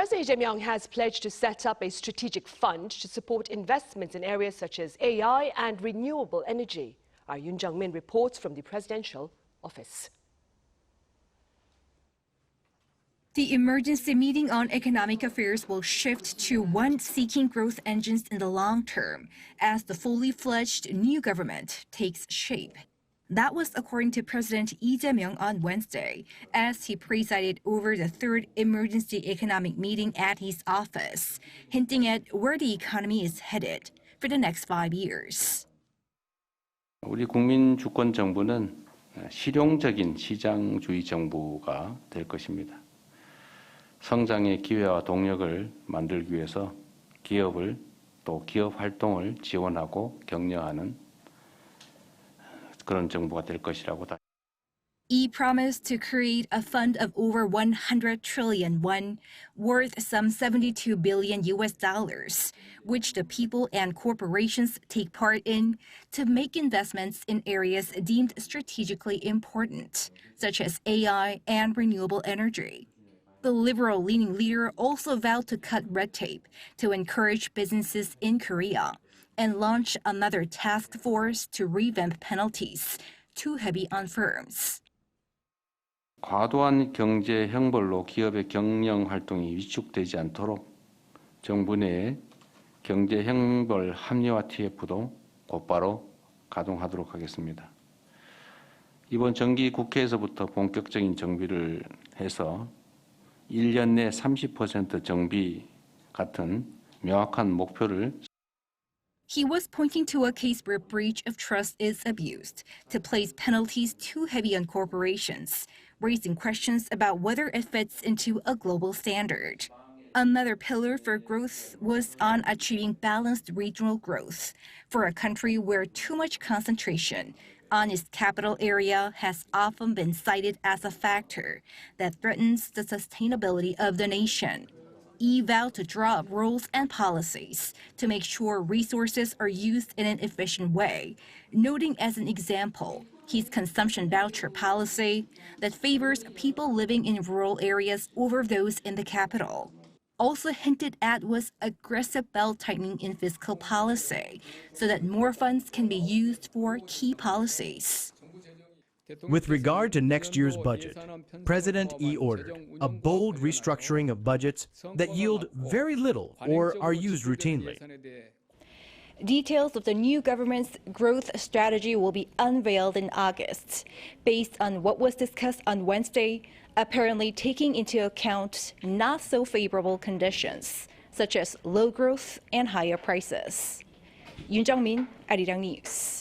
President Lee Jae Myung has pledged to set up a strategic fund to support investments in areas such as AI and renewable energy. Our Yoon Jung-min reports from the presidential office. The emergency meeting on economic affairs will shift to one seeking growth engines in the long term as the fully-fledged new government takes shape. That was according to President Lee Jae Myung on Wednesday as he presided over the third emergency economic meeting at his office, hinting at where the economy is headed for the next 5 years. 우리 국민 주권 정부는 실용적인 시장주의 정부가 될 것입니다. 성장의 기회와 동력을 만들기 위해서 기업을 또 기업 활동을 지원하고 격려하는 그런 정부가 될 것이라고. He promised to create a fund of over 100 trillion won, worth some $72 billion, which the people and corporations take part in to make investments in areas deemed strategically important, such as AI and renewable energy. The liberal-leaning leader also vowed to cut red tape to encourage businesses in Korea and launch another task force to revamp penalties too heavy on firms. 과도한 경제 형벌로 기업의 경영 활동이 위축되지 않도록 정부 내에 경제 형벌 합리화 TF도 곧바로 가동하도록 하겠습니다. 이번 정기 국회에서부터 본격적인 정비를 해서 1년 내 30% 정비 같은 명확한 목표를. He was pointing to a case where breach of trust is abused to place penalties too heavy on corporations, raising questions about whether it fits into a global standard. Another pillar for growth was on achieving balanced regional growth for a country where too much concentration on its capital area has often been cited as a factor that threatens the sustainability of the nation. He vowed to draw up rules and policies to make sure resources are used in an efficient way, noting as an example his consumption voucher policy that favors people living in rural areas over those in the capital. Also hinted at was aggressive belt-tightening in fiscal policy so that more funds can be used for key policies. With regard to next year's budget, President Lee ordered a bold restructuring of budgets that yield very little or are used routinely. Details of the new government's growth strategy will be unveiled in August, based on what was discussed on Wednesday, apparently taking into account not so favorable conditions, such as low growth and higher prices. Yoon Jung-min, Arirang News.